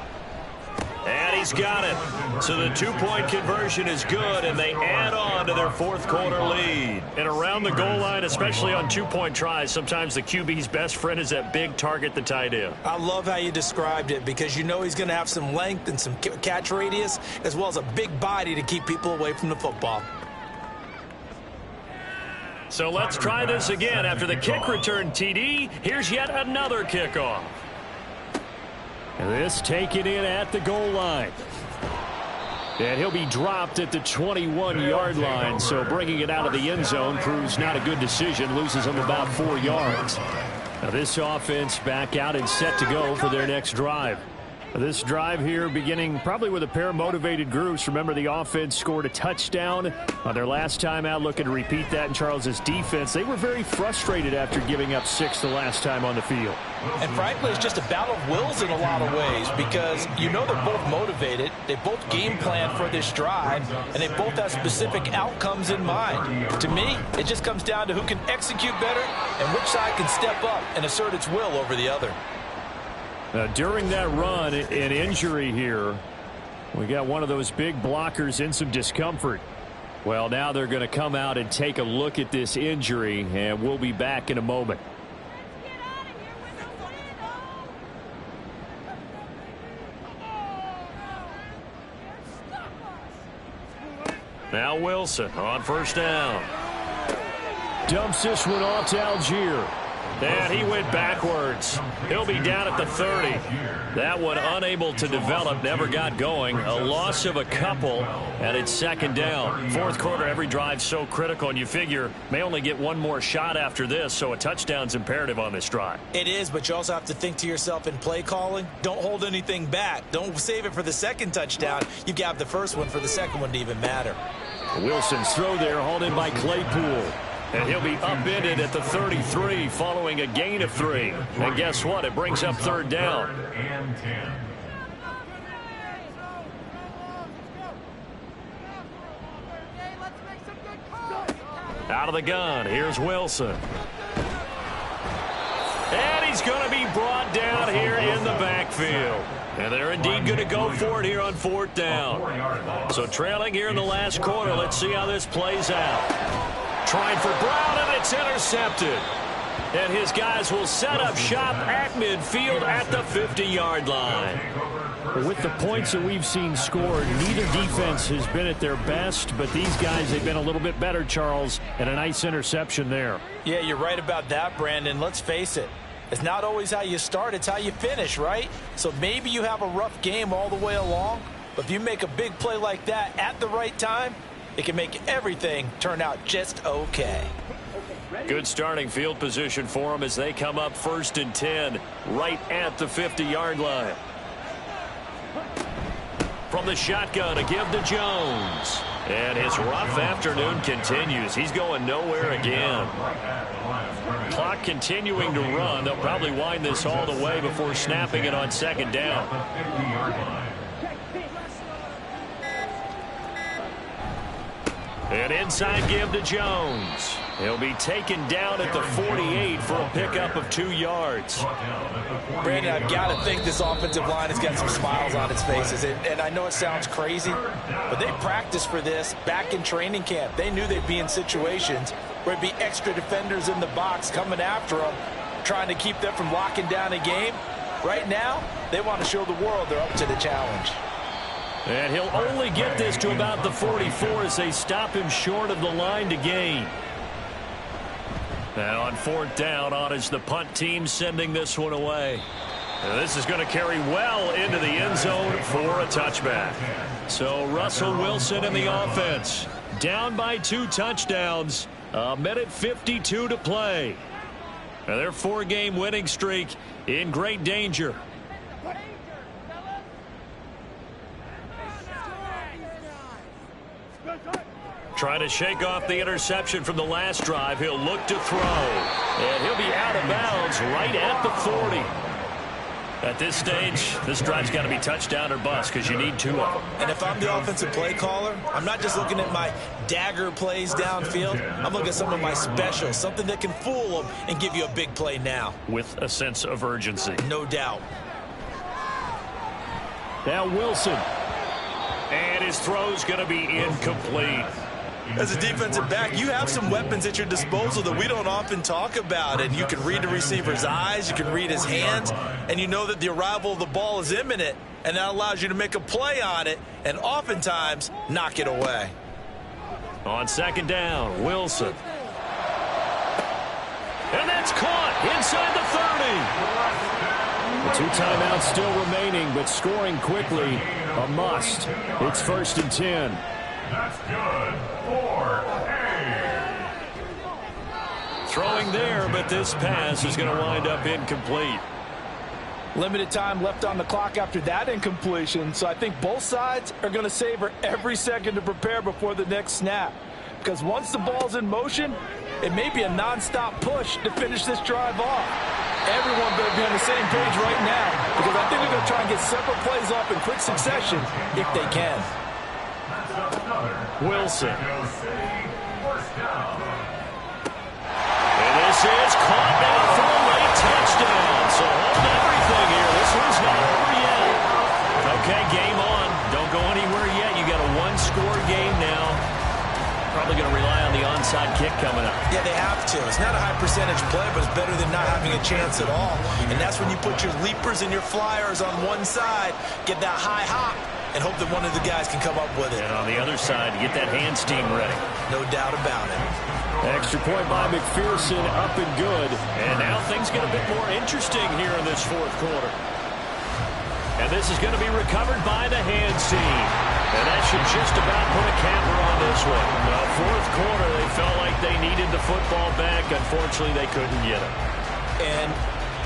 And he's got it. So the two-point conversion is good, and they add on to their fourth quarter lead. And around the goal line, especially on two-point tries, sometimes the QB's best friend is that big target, the tight end. I love how you described it, because you know he's going to have some length and some catch radius, as well as a big body to keep people away from the football. So let's try this again. After the kick return TD, here's yet another kickoff. And this taken in at the goal line. And he'll be dropped at the 21-yard line, so bringing it out of the end zone proves not a good decision, loses him about 4 yards. Now this offense back out and set to go for their next drive. This drive here beginning probably with a pair of motivated groups. Remember, the offense scored a touchdown on their last time out. Looking to repeat that in Charles's defense. They were very frustrated after giving up 6 the last time on the field. And frankly, it's just a battle of wills in a lot of ways, because you know they're both motivated. They both game plan for this drive, and they both have specific outcomes in mind. To me, it just comes down to who can execute better and which side can step up and assert its will over the other. During that run, an injury here. We got one of those big blockers in some discomfort. Well, now they're going to come out and take a look at this injury, and we'll be back in a moment. Now Wilson on first down. Dumps this one off to Algier. And he went backwards. He'll be down at the 30. That one unable to develop, never got going. A loss of a couple, and it's second down. Fourth quarter, every drive so critical, and you figure may only get one more shot after this, so a touchdown's imperative on this drive. It is, but you also have to think to yourself in play calling, don't hold anything back. Don't save it for the second touchdown. You got the first one for the second one to even matter. Wilson's throw there hauled in by Claypool. And he'll be upended at the 33 following a gain of 3. And guess what? It brings up third down. Out of the gun, here's Wilson. And he's going to be brought down here in the backfield. And they're indeed going to go for it here on fourth down. So trailing here in the last quarter, let's see how this plays out. Trying for Brown, and it's intercepted. And his guys will set up shop at midfield at the 50-yard line. With the points that we've seen scored, neither defense has been at their best, but these guys, they've been a little bit better, Charles, and a nice interception there. Yeah, you're right about that, Brandon. Let's face it. It's not always how you start, it's how you finish, right? So maybe you have a rough game all the way along, but if you make a big play like that at the right time, it can make everything turn out just okay. Good starting field position for them as they come up 1st and 10 right at the 50-yard line. From the shotgun, a give to Jones. And his rough afternoon continues. He's going nowhere again. Clock continuing to run. They'll probably wind this all the way before snapping it on second down. An inside give to Jones. He'll be taken down at the 48 for a pickup of 2 yards. Brandon, I've got to think this offensive line has got some smiles on its faces. And I know it sounds crazy, but they practiced for this back in training camp. They knew they'd be in situations where it'd be extra defenders in the box coming after them, trying to keep them from locking down a game. Right now, they want to show the world they're up to the challenge. And he'll only get this to about the 44 as they stop him short of the line to gain. And on 4th down, on is the punt team sending this one away. And this is going to carry well into the end zone for a touchback. So Russell Wilson in the offense. Down by 2 touchdowns. 1:52 to play. And their 4-game winning streak in great danger. Trying to shake off the interception from the last drive. He'll look to throw. And he'll be out of bounds right at the 40. At this stage, this drive's got to be touchdown or bust because you need 2 of them. And if I'm the offensive play caller, I'm not just looking at my dagger plays downfield. I'm looking at some of my specials, something that can fool them and give you a big play now. With a sense of urgency. No doubt. Now Wilson. And his throw's going to be incomplete. As a defensive back, you have some weapons at your disposal that we don't often talk about. And you can read the receiver's eyes, you can read his hands, and you know that the arrival of the ball is imminent, and that allows you to make a play on it and oftentimes knock it away. On 2nd down, Wilson. And that's caught inside the 30. The 2 timeouts still remaining, but scoring quickly, a must. It's 1st and 10. That's good for A. Throwing there, but this pass is going to wind up incomplete. Limited time left on the clock after that incompletion, so I think both sides are going to savor every second to prepare before the next snap. Because once the ball's in motion, it may be a nonstop push to finish this drive off. Everyone better be on the same page right now, because I think they're going to try and get several plays off in quick succession if they can. Wilson. And this is caught now for a late touchdown. So hold everything here. This one's not over yet. Okay, game on. Don't go anywhere yet. You got a 1-score game now. Probably going to rely on the onside kick coming up. Yeah, they have to. It's not a high percentage play, but it's better than not having a chance at all. And that's when you put your leapers and your flyers on one side, get that high hop, and hope that one of the guys can come up with it. And on the other side, get that hand steam ready. No doubt about it. Extra point by McPherson, up and good. And now things get a bit more interesting here in this 4th quarter. And this is going to be recovered by the hands team. And that should just about put a capper on this one. The 4th quarter, they felt like they needed the football back. Unfortunately, they couldn't get it. And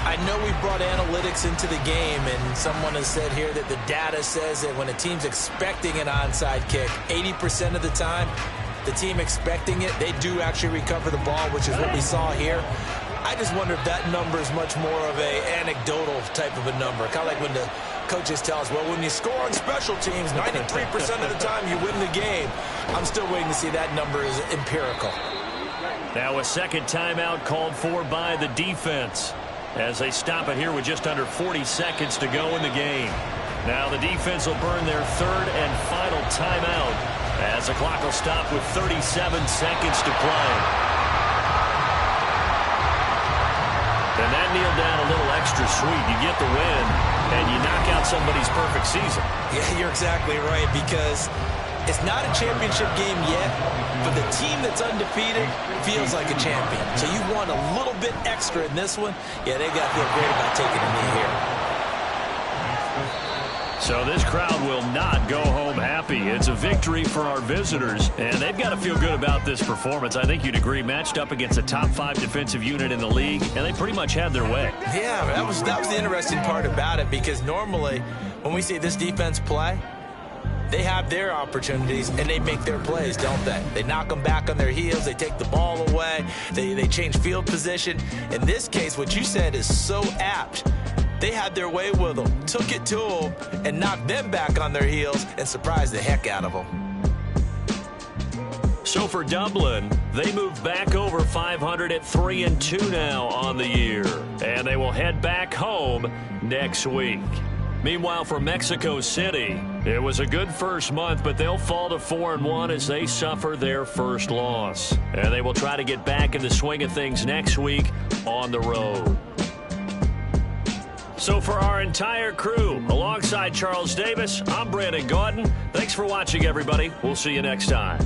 I know we brought analytics into the game, and someone has said here that the data says that when a team's expecting an onside kick, 80% of the time, the team expecting it, they do actually recover the ball, which is what we saw here. I just wonder if that number is much more of a anecdotal type of a number. Kind of like when the coaches tell us, well, when you score on special teams, 93% of the time you win the game. I'm still waiting to see that number is empirical. Now a 2nd timeout called for by the defense as they stop it here with just under 40 seconds to go in the game. Now the defense will burn their 3rd and final timeout as the clock will stop with 37 seconds to play. And that kneeled down a little extra sweet. You get the win, and you knock out somebody's perfect season. Yeah, you're exactly right, because it's not a championship game yet, but the team that's undefeated feels like a champion. So you want a little bit extra in this one. Yeah, they got to feel great about taking a knee here. So this crowd will not go home happy. It's a victory for our visitors, and they've got to feel good about this performance. I think you'd agree, matched up against a top 5 defensive unit in the league, and they pretty much had their way. Yeah, that was the interesting part about it, because normally when we see this defense play, they have their opportunities, and they make their plays, don't they? They knock them back on their heels. They take the ball away. They change field position. In this case, what you said is so apt. They had their way with them, took it to them, and knocked them back on their heels and surprised the heck out of them. So for Dublin, They move back over 500 at 3-2 now on the year. And they will head back home next week. Meanwhile, for Mexico City, it was a good first month, but they'll fall to 4-1 as they suffer their first loss. And they will try to get back in the swing of things next week on the road. So for our entire crew, alongside Charles Davis, I'm Brandon Gaudin. Thanks for watching, everybody. We'll see you next time.